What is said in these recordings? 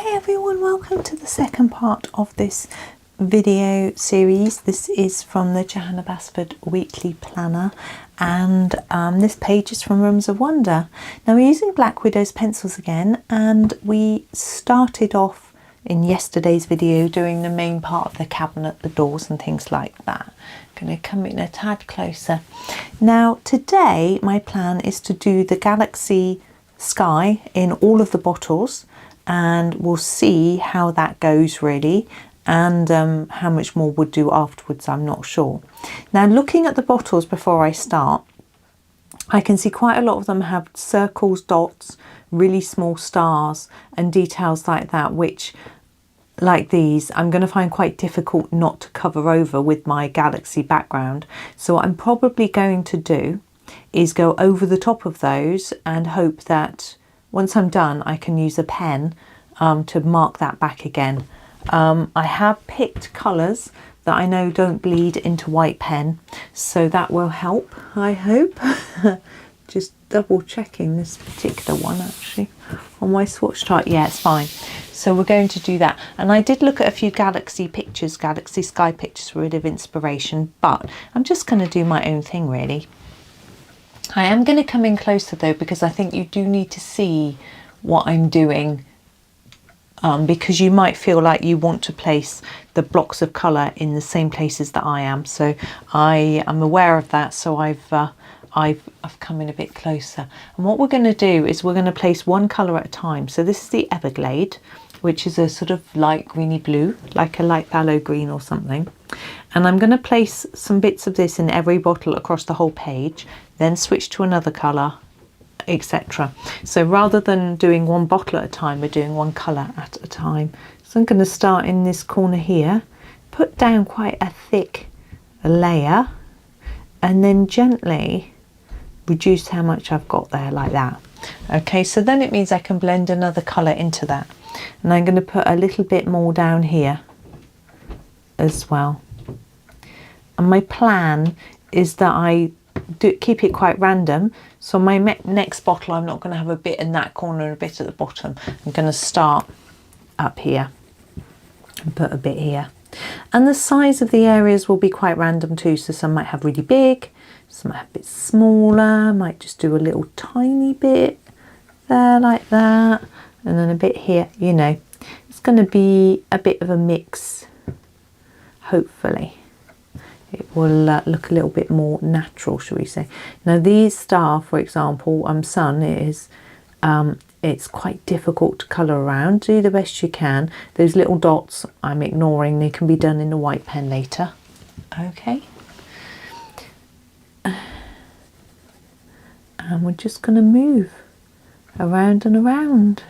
Hi everyone, welcome to the second part of this video series. This is from the Johanna Basford weekly planner, and this page is from Rooms of Wonder. Now we're using Black Widow's pencils again, and we started off in yesterday's video doing the main part of the cabinet, the doors and things like that. I'm going to come in a tad closer. Now today my plan is to do the galaxy sky in all of the bottles, and we'll see how that goes really, and how much more we'll do afterwards, I'm not sure. Now looking at the bottles before I start, I can see quite a lot of them have circles, dots, really small stars and details like that, which, like these, I'm going to find quite difficult not to cover over with my galaxy background. So what I'm probably going to do is go over the top of those and hope that once I'm done I can use a pen to mark that back again. I have picked colours that I know don't bleed into white pen, so that will help, I hope. Just double checking this particular one actually on my swatch chart. Yeah, it's fine. So we're going to do that. And I did look at a few galaxy pictures, galaxy sky pictures for a bit of inspiration, but I'm just going to do my own thing really. I am going to come in closer though, because I think you do need to see what I'm doing, because you might feel like you want to place the blocks of colour in the same places that I am. So I am aware of that, so I've come in a bit closer. And what we're going to do is we're going to place one colour at a time. So this is the everglade, which is a sort of light greeny blue, like a light phthalo green or something. And I'm going to place some bits of this in every bottle across the whole page, then switch to another colour, etc. So rather than doing one bottle at a time, we're doing one colour at a time. So I'm going to start in this corner here, put down quite a thick layer, and then gently reduce how much I've got there, like that. Okay, so then it means I can blend another colour into that. And I'm going to put a little bit more down here as well. And my plan is that I keep it quite random. So my next bottle, I'm not going to have a bit in that corner and a bit at the bottom. I'm going to start up here and put a bit here. And the size of the areas will be quite random too. So some might have really big, some might have a bit smaller, might just do a little tiny bit there like that, and then a bit here, you know. It's going to be a bit of a mix, hopefully. It will look a little bit more natural, shall we say. Now these star, for example, sun is, it's quite difficult to colour around. Do the best you can. Those little dots I'm ignoring, they can be done in a white pen later. Okay. And we're just going to move around and around,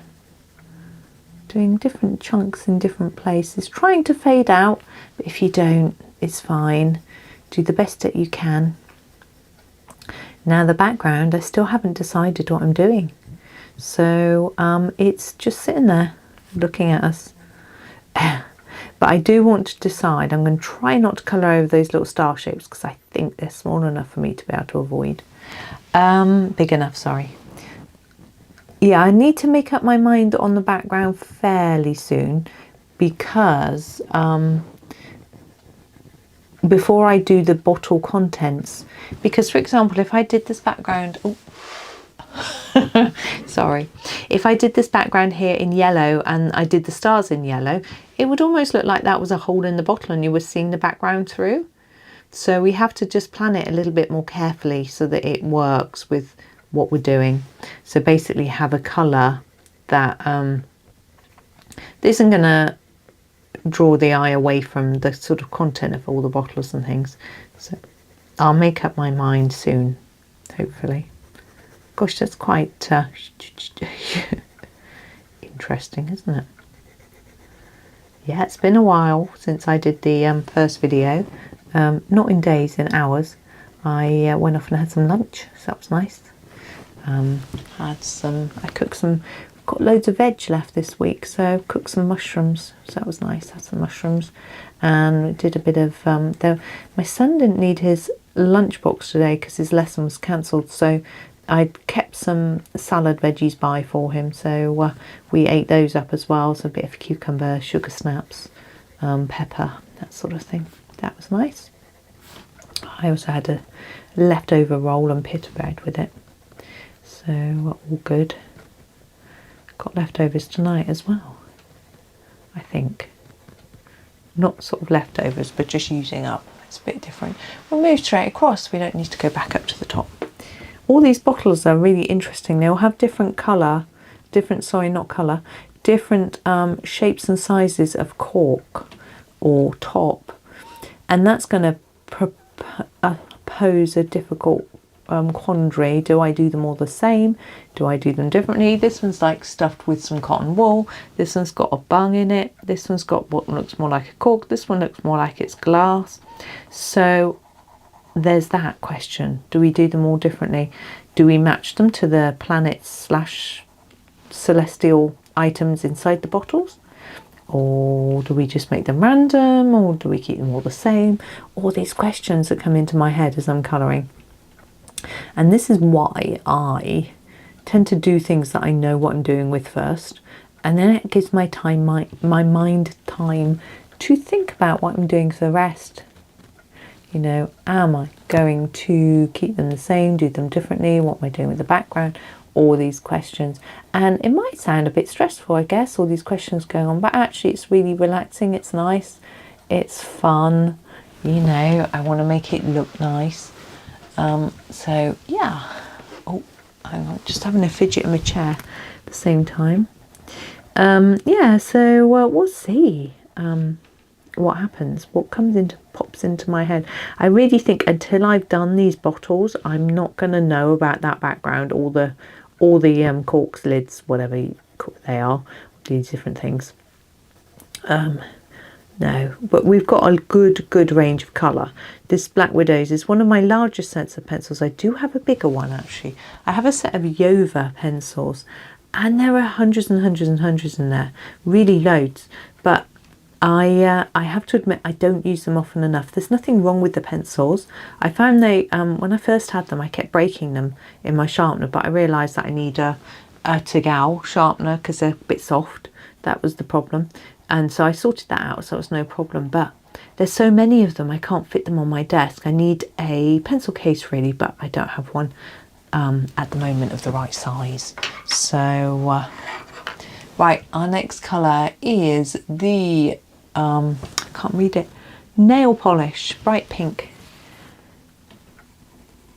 doing different chunks in different places, trying to fade out, but if you don't, it's fine. Do the best that you can. Now the background, I still haven't decided what I'm doing, so it's just sitting there looking at us. But I do want to decide. I'm going to try not to colour over those little star shapes because I think they're small enough for me to be able to avoid. Big enough, sorry. Yeah, I need to make up my mind on the background fairly soon, because before I do the bottle contents, because for example, if I did this background, sorry, if I did this background here in yellow and I did the stars in yellow, it would almost look like that was a hole in the bottle and you were seeing the background through. So we have to just plan it a little bit more carefully so that it works with what we're doing. So basically have a colour that isn't going to draw the eye away from the sort of content of all the bottles and things. So I'll make up my mind soon, hopefully. Gosh, that's quite interesting, isn't it? Yeah, it's been a while since I did the first video. Not in days, in hours. I went off and had some lunch, so that was nice. I cooked some, got loads of veg left this week, so cooked some mushrooms, so that was nice. Had some mushrooms and did a bit of my son didn't need his lunchbox today because his lesson was cancelled, so I'd kept some salad veggies by for him, so we ate those up as well. So a bit of cucumber, sugar snaps, pepper, that sort of thing. That was nice. I also had a leftover roll and pita bread with it, so all good. Got leftovers tonight as well, I think. Not sort of leftovers, but just using up. It's a bit different. We'll move straight across. We don't need to go back up to the top. All these bottles are really interesting. They'll have different colour, different shapes and sizes of cork or top. And that's going to pose a difficult quandary. Do I do them all the same? Do I do them differently? This one's like stuffed with some cotton wool. This one's got a bung in it. This one's got what looks more like a cork. This one looks more like it's glass. So there's that question. Do we do them all differently? Do we match them to the planets / celestial items inside the bottles? Or do we just make them random? Or do we keep them all the same? All these questions that come into my head as I'm colouring. And this is why I tend to do things that I know what I'm doing with first, and then it gives my mind time to think about what I'm doing for the rest. You know, am I going to keep them the same, do them differently? What am I doing with the background? All these questions. And it might sound a bit stressful, I guess, all these questions going on, but actually it's really relaxing. It's nice. It's fun. You know, I want to make it look nice. So yeah, oh, hang on, just having a fidget in my chair at the same time. Yeah, so we'll see what happens, what pops into my head. I really think until I've done these bottles, I'm not going to know about that background, all the corks, lids, whatever they are, these different things. No, but we've got a good range of colour. This Black Widows is one of my largest sets of pencils. I do have a bigger one actually. I have a set of Yova pencils, and there are hundreds and hundreds and hundreds in there, really loads. But I have to admit I don't use them often enough. There's nothing wrong with the pencils. I found they when I first had them, I kept breaking them in my sharpener, but I realised that I need a Tagau sharpener because they're a bit soft. That was the problem. And so I sorted that out, so it's no problem. But there's so many of them, I can't fit them on my desk. I need a pencil case really, but I don't have one at the moment of the right size. So, right, our next colour is the, I can't read it, nail polish, bright pink.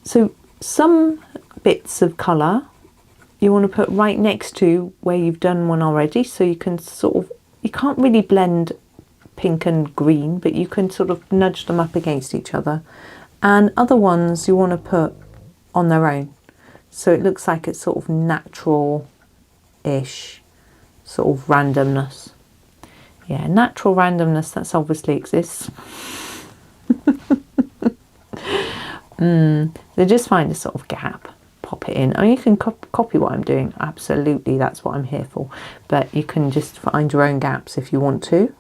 So some bits of colour you want to put right next to where you've done one already, so you can sort of, you can't really blend pink and green, but you can sort of nudge them up against each other. And other ones you want to put on their own, so it looks like it's sort of natural-ish sort of randomness. Yeah, natural randomness, that's obviously exists. So just find a sort of gap, pop it in. Oh, you can copy what I'm doing, absolutely, that's what I'm here for. But you can just find your own gaps if you want to.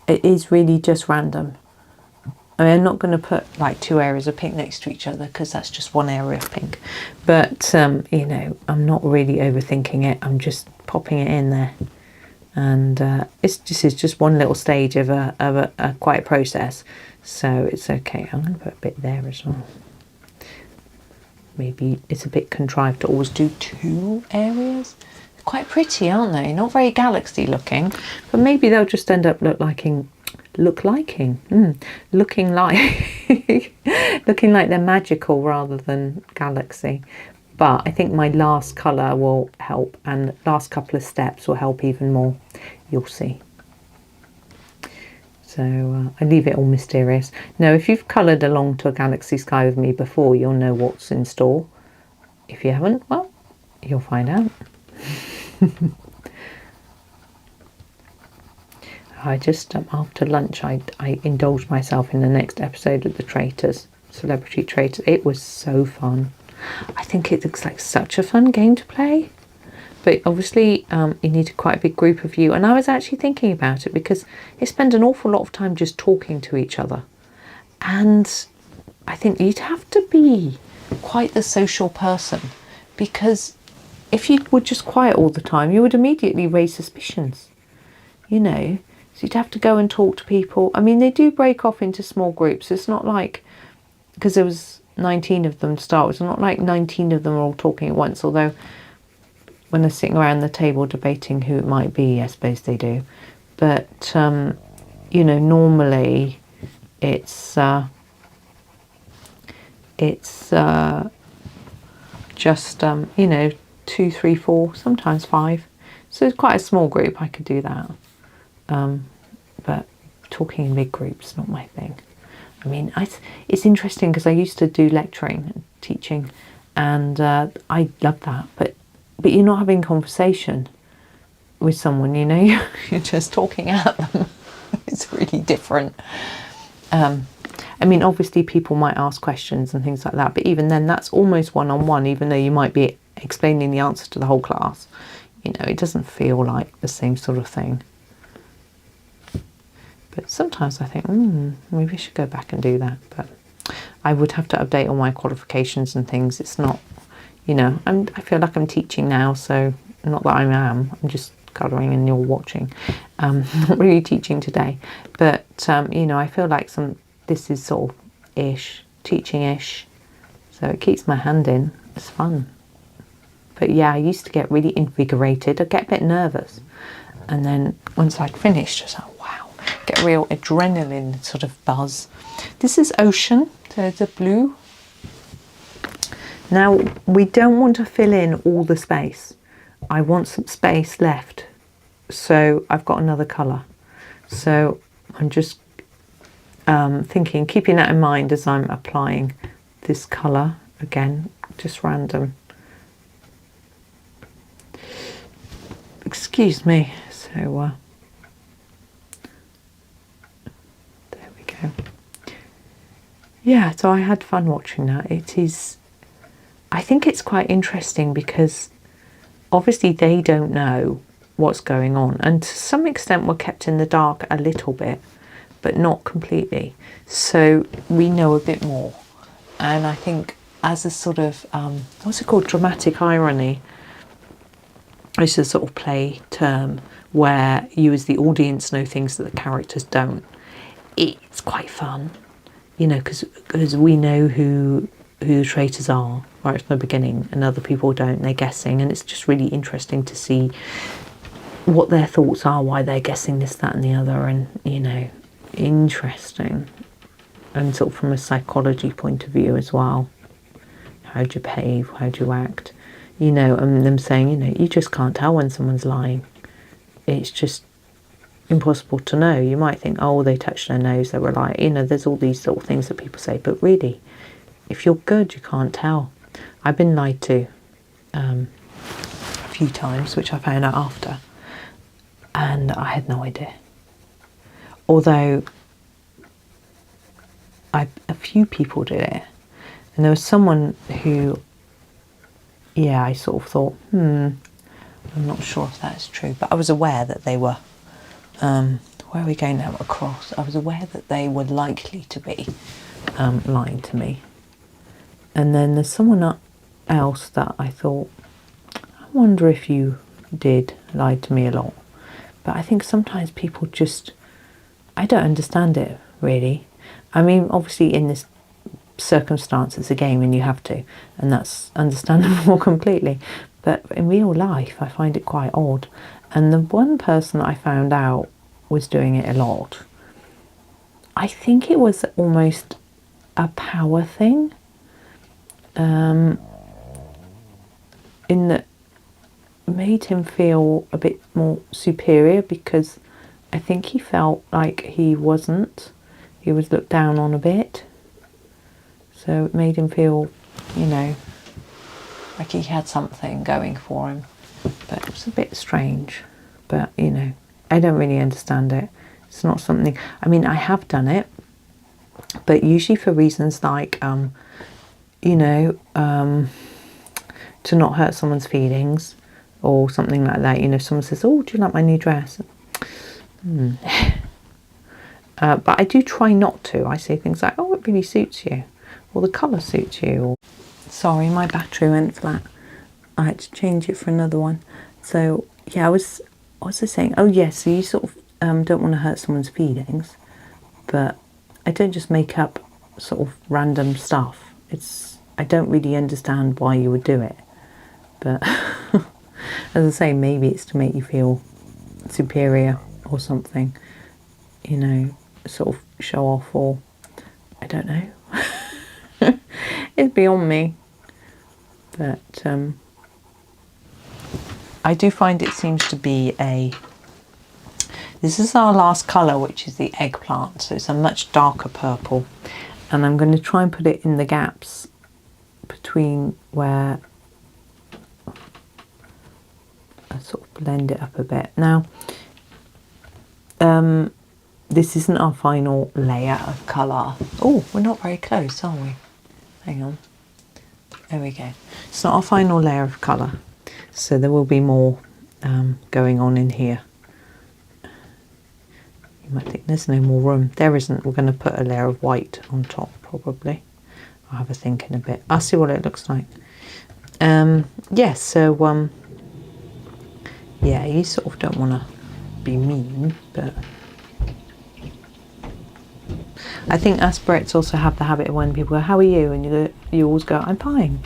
It is really just random. I mean, I'm not going to put like two areas of pink next to each other because that's just one area of pink. But, you know, I'm not really overthinking it. I'm just popping it in there. And this is just one little stage of a quiet process. So it's okay. I'm going to put a bit there as well. Maybe it's a bit contrived to always do two areas. They're quite pretty, aren't they? Not very galaxy looking. But maybe they'll just end up looking like looking like they're magical rather than galaxy. But I think my last colour will help, and the last couple of steps will help even more. You'll see. So I leave it all mysterious. Now, if you've coloured along to a galaxy sky with me before, you'll know what's in store. If you haven't, well, you'll find out. I just, after lunch, I indulged myself in the next episode of The Traitors, Celebrity Traitors. It was so fun. I think it looks like such a fun game to play. But obviously, you need quite a big group of you. And I was actually thinking about it because they spend an awful lot of time just talking to each other. And I think you'd have to be quite the social person, because if you were just quiet all the time, you would immediately raise suspicions, you know. So you'd have to go and talk to people. I mean, they do break off into small groups. It's not like, because there was 19 of them to start with, it's not like 19 of them are all talking at once, although when they're sitting around the table debating who it might be, I suppose they do. But, you know, normally it's just, you know, 2, 3, 4, sometimes 5. So it's quite a small group, I could do that. But talking in big groups, not my thing. I mean, it's interesting because I used to do lecturing and teaching, and I love that. But you're not having conversation with someone, you know, you're just talking at them. It's really different. I mean, obviously people might ask questions and things like that, but even then that's almost one-on-one, even though you might be explaining the answer to the whole class. You know, it doesn't feel like the same sort of thing. But sometimes I think, maybe I should go back and do that. But I would have to update all my qualifications and things. It's not, you know, I feel like I'm teaching now, so not that I am. I'm just colouring and you're watching. Not really teaching today. But, you know, I feel like this is sort of teaching-ish. So it keeps my hand in. It's fun. But yeah, I used to get really invigorated. I'd get a bit nervous. And then once I'd finished, I was like, wow, get a real adrenaline sort of buzz. This is ocean, so the blue. Now, we don't want to fill in all the space. I want some space left. So I've got another colour. So I'm just thinking, keeping that in mind as I'm applying this colour. Again, just random. Excuse me. So there we go. Yeah, so I had fun watching that. I think it's quite interesting because obviously they don't know what's going on, and to some extent we're kept in the dark a little bit, but not completely. So we know a bit more. And I think as a sort of, what's it called, dramatic irony, it's a sort of play term where you as the audience know things that the characters don't. It's quite fun, you know, because we know who the traitors are right from the beginning, and other people don't. They're guessing, and it's just really interesting to see what their thoughts are, why they're guessing this, that, and the other, and you know, interesting, and sort of from a psychology point of view as well. How do you behave? How do you act? You know, and them saying, you know, you just can't tell when someone's lying. It's just impossible to know. You might think, oh, they touched their nose, they were lying. You know, there's all these sort of things that people say, but really, if you're good, you can't tell. I've been lied to a few times, which I found out after, and I had no idea. Although a few people did it, and there was someone who, yeah, I sort of thought, I'm not sure if that's true, but I was aware that they were, where are we going now, across? I was aware that they were likely to be lying to me. And then there's someone else that I thought, I wonder if you did lie to me a lot. But I think sometimes people just, I don't understand it really. I mean, obviously in this circumstance it's a game and you have to, and that's understandable completely, but in real life I find it quite odd. And the one person that I found out was doing it a lot, I think it was almost a power thing, in that made him feel a bit more superior, because I think he felt like he was looked down on a bit. So it made him feel, you know, like he had something going for him. But it was a bit strange. But, you know, I don't really understand it. It's not something, I mean, I have done it, but usually for reasons like, you know, to not hurt someone's feelings or something like that. You know, if someone says, oh, do you like my new dress? But I do try not to. I say things like, oh, it really suits you, or the colour suits you. Sorry, my battery went flat. I had to change it for another one. So yeah, what was I saying? Oh yes, so you sort of don't want to hurt someone's feelings, but I don't just make up sort of random stuff. I don't really understand why you would do it, but as I say, maybe it's to make you feel superior or something, you know, sort of show off, or I don't know. It's beyond me, but I do find it seems to be this is our last colour, which is the eggplant, so it's a much darker purple, and I'm going to try and put it in the gaps between where I sort of blend it up a bit. Now this isn't our final layer of colour. Oh, we're not very close, are we? Hang on. There we go. It's not our final layer of colour, so there will be more going on in here. You might think there's no more room. There isn't. We're going to put a layer of white on top, probably. I'll have a think in a bit. I'll see what it looks like. Yeah, so yeah, you sort of don't want to be mean, but I think us Brits also have the habit of when people go, how are you? And you always go, I'm fine,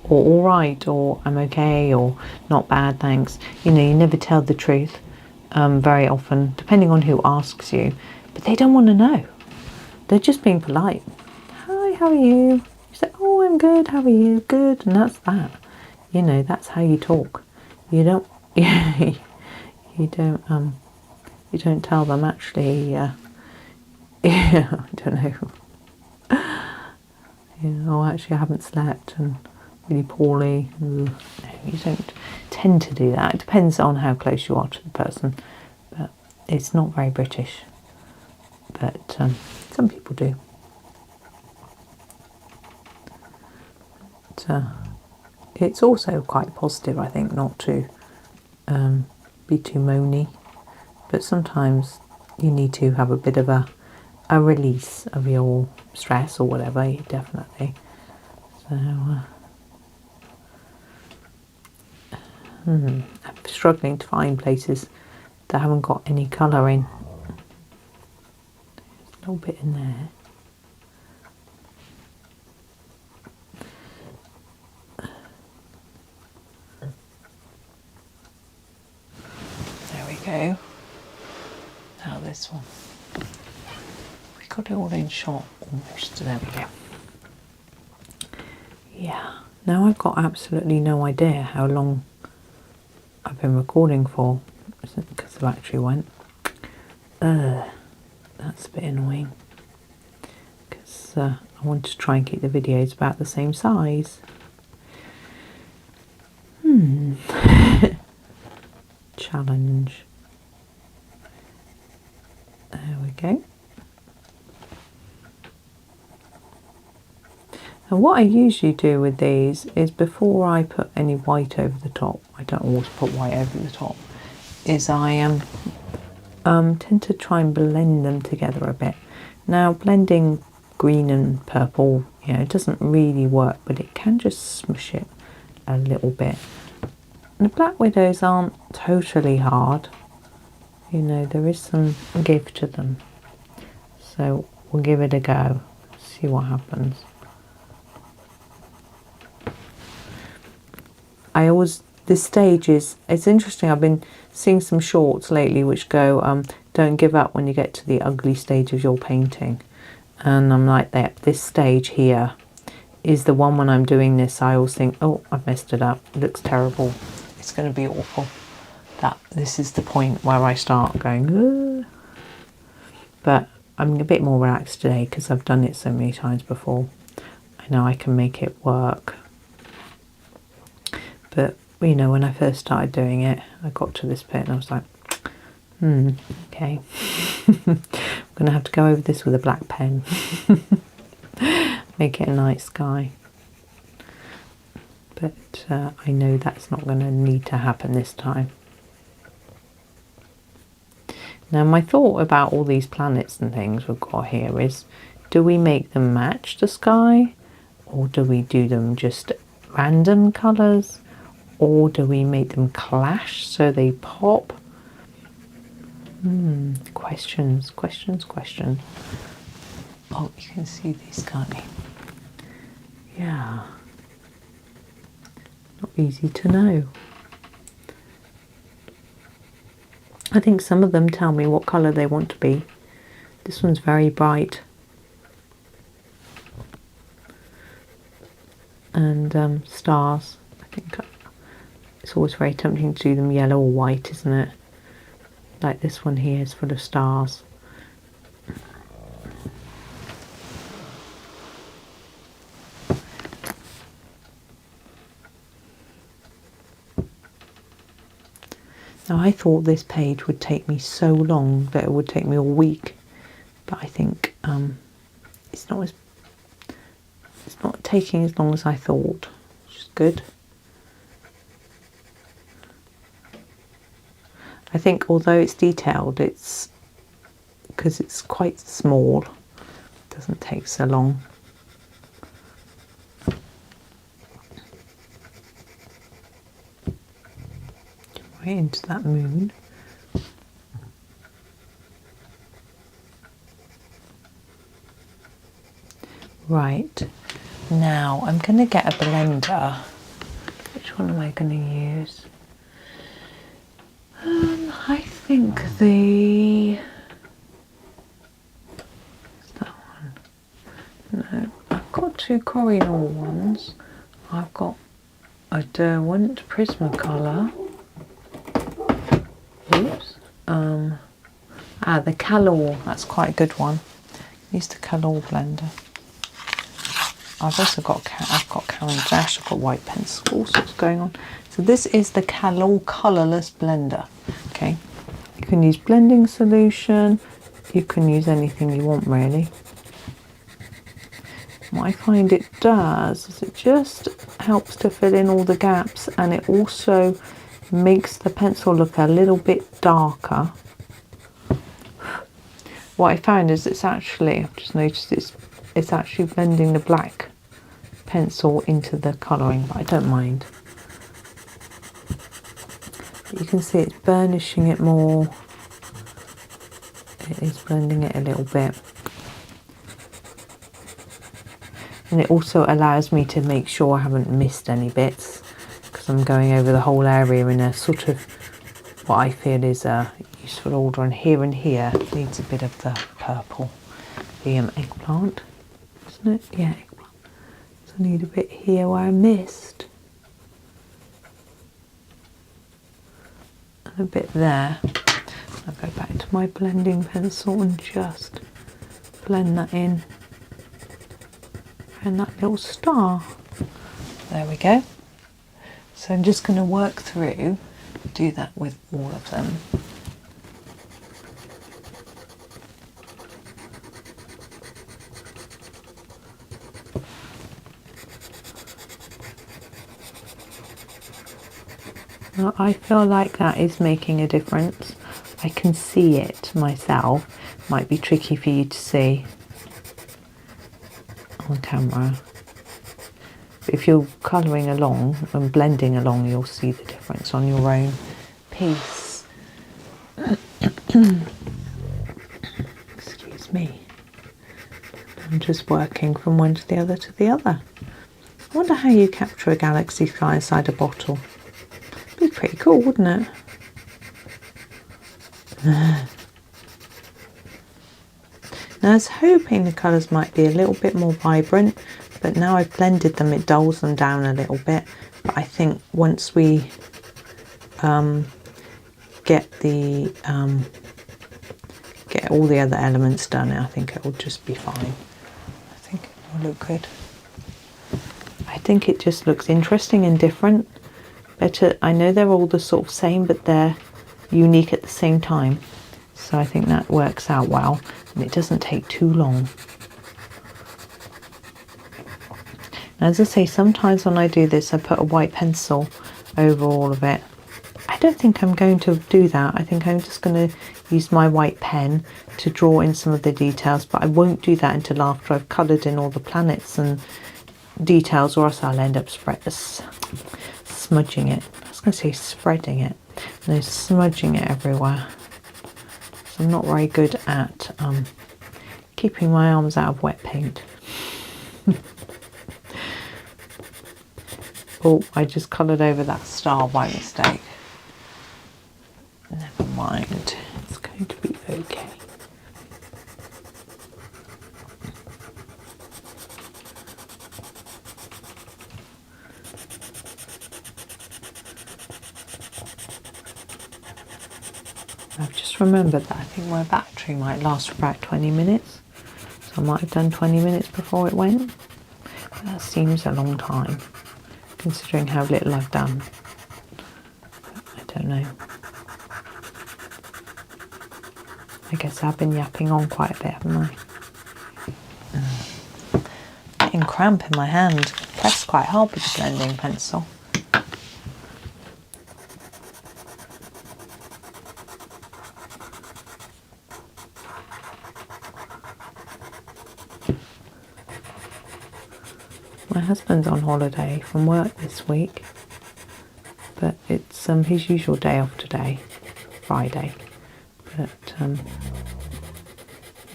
or all right, or I'm okay, or not bad, thanks. You know, you never tell the truth very often, depending on who asks you, but they don't want to know. They're just being polite. Hi, how are you? You say, oh, I'm good, how are you? Good, and that's that. You know, that's how you talk. You don't, you don't tell them actually, yeah, I don't know. Oh, actually I haven't slept and really poorly. No, you don't tend to do that. It depends on how close you are to the person, but it's not very British. But some people do. But, it's also quite positive, I think, not to be too moany. But sometimes you need to have a bit of a release of your stress or whatever, definitely. So I'm struggling to find places that haven't got any colour in. There's a little bit in there. There we go. Now this one. We got it all in shot almost. There we go. Yeah. Now I've got absolutely no idea how long I've been recording for. Isn't it because the battery went? That's a bit annoying. Because I want to try and keep the videos about the same size. Challenge. There we go. And what I usually do with these is, before I put any white over the top, I don't always put white over the top, is I tend to try and blend them together a bit. Now, blending green and purple, you know, it doesn't really work, but it can just smush it a little bit. And the Black Widows aren't totally hard. You know, there is some give to them. So we'll give it a go, see what happens. This stage is, it's interesting, I've been seeing some shorts lately which go, don't give up when you get to the ugly stage of your painting. And I'm like, this stage here is the one when I'm doing this, I always think, oh, I've messed it up, it looks terrible, it's going to be awful. This is the point where I start going, ugh. But I'm a bit more relaxed today because I've done it so many times before. I know I can make it work. But, you know, when I first started doing it, I got to this bit and I was like, okay. I'm going to have to go over this with a black pen. Make it a night sky. But I know that's not going to need to happen this time. Now, my thought about all these planets and things we've got here is, do we make them match the sky? Or do we do them just random colours? Or do we make them clash so they pop? Questions. Oh, you can see these, can't you? Yeah. Not easy to know. I think some of them tell me what colour they want to be. This one's very bright. And stars. I think it's always very tempting to do them yellow or white, isn't it? Like this one here is full of stars. Now I thought this page would take me so long that it would take me a week, but I think it's not taking as long as I thought, which is good. I think although it's detailed, it's because it's quite small, it doesn't take so long. Right into that moon. Right, now I'm going to get a blender. Which one am I going to use? I think that one. No, I've got two Coriolis ones. I've got a Derwent Prismacolor. Oops. The Kalour. That's quite a good one. Use the Kalour blender. I've also got Caran d'Ache. I've got white pencil. All sorts going on. So this is the Kalour colourless blender. Okay, you can use blending solution. You can use anything you want really. What I find it does is it just helps to fill in all the gaps, and it also makes the pencil look a little bit darker. What I found is I've just noticed it's actually blending the black pencil into the colouring, but I don't mind. But you can see it's burnishing it more. It is blending it a little bit. And it also allows me to make sure I haven't missed any bits, because I'm going over the whole area in a sort of what I feel is a useful order, and here needs a bit of the purple. The eggplant, isn't it? Yeah, eggplant. So I need a bit here where I missed. And a bit there. I'll go back to my blending pencil and just blend that in. And that little star. There we go. So I'm just going to work through, do that with all of them. Now, I feel like that is making a difference. I can see it myself. Might be tricky for you to see on camera. But if you're colouring along and blending along, you'll see the difference on your own piece. Excuse me. I'm just working from one to the other to the other. I wonder how you capture a galaxy sky inside a bottle. It'd be pretty cool, wouldn't it? Now, I was hoping the colours might be a little bit more vibrant, but now I've blended them, it dulls them down a little bit. But I think once we get all the other elements done, I think it will just be fine. I think it will look good. I think it just looks interesting and different. Better, I know they're all the sort of same, but they're unique at the same time. So I think that works out well, and it doesn't take too long. Now, as I say, sometimes when I do this, I put a white pencil over all of it. I don't think I'm going to do that. I think I'm just going to use my white pen to draw in some of the details, but I won't do that until after I've coloured in all the planets and details, or else I'll end up smudging it. I was going to say spreading it. No, smudging it everywhere. So I'm not very good at keeping my arms out of wet paint. Oh, I just coloured over that star by mistake. Never mind, it's going to be okay. I've just remembered that I think my battery might last for about 20 minutes. So I might have done 20 minutes before it went. But that seems a long time, considering how little I've done. But I don't know. I guess I've been yapping on quite a bit, haven't I? Getting cramp in my hand. Pressed quite hard with the blending pencil. My husband's on holiday from work this week, but it's his usual day off today, Friday. But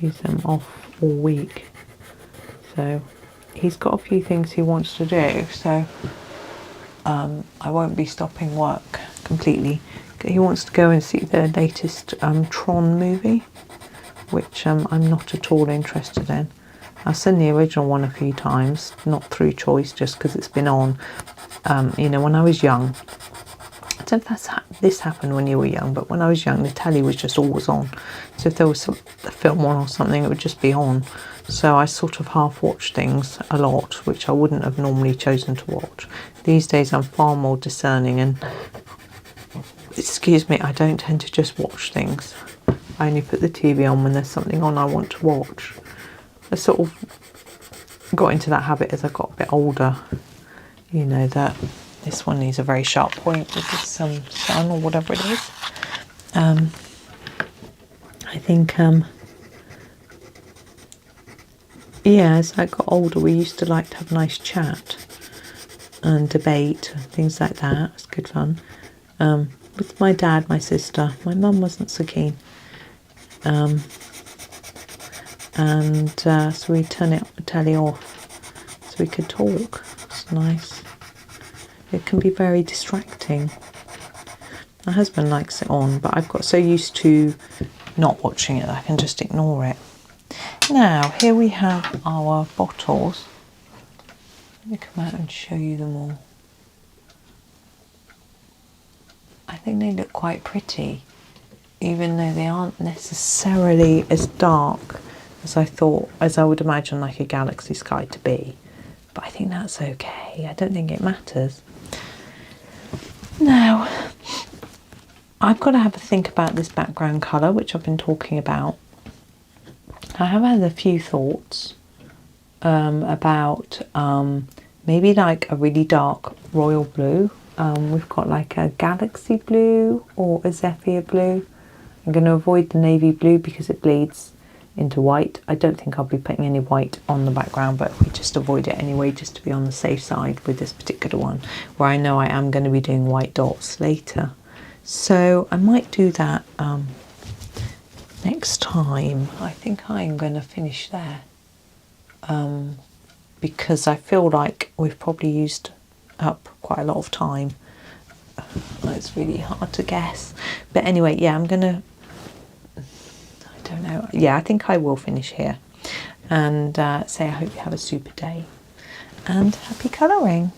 he's off all week, so he's got a few things he wants to do. So I won't be stopping work completely. He wants to go and see the latest Tron movie, which I'm not at all interested in. I've seen the original one a few times, not through choice, just because it's been on. You know, when I was young, I don't know if this happened when you were young, but when I was young, the telly was just always on. So if there was a film on or something, it would just be on. So I sort of half watch things a lot, which I wouldn't have normally chosen to watch. These days, I'm far more discerning, and excuse me, I don't tend to just watch things. I only put the TV on when there's something on I want to watch. I sort of got into that habit as I got a bit older. You know, that this one needs a very sharp point with this sun or whatever it is. I think, yeah, as I got older, we used to like to have a nice chat and debate and things like that. It's good fun. With my dad, my sister, my mum wasn't so keen. So we turn the telly off so we could talk. It's nice. It can be very distracting. My husband likes it on, but I've got so used to not watching it that I can just ignore it. Now, here we have our bottles. Let me come out and show you them all. I think they look quite pretty, even though they aren't necessarily as dark as I would imagine like a galaxy sky to be. But I think that's okay. I don't think it matters. Now, I've got to have a think about this background colour, which I've been talking about. I have had a few thoughts about maybe like a really dark royal blue. We've got like a galaxy blue or a zephyr blue. I'm going to avoid the navy blue because it bleeds into white. I don't think I'll be putting any white on the background, but we just avoid it anyway, just to be on the safe side with this particular one, where I know I am going to be doing white dots later. So I might do that next time. I think I'm going to finish there because I feel like we've probably used up quite a lot of time. It's really hard to guess, but anyway, yeah, I'm gonna, I don't know, yeah, I think I will finish here and say I hope you have a super day and happy colouring.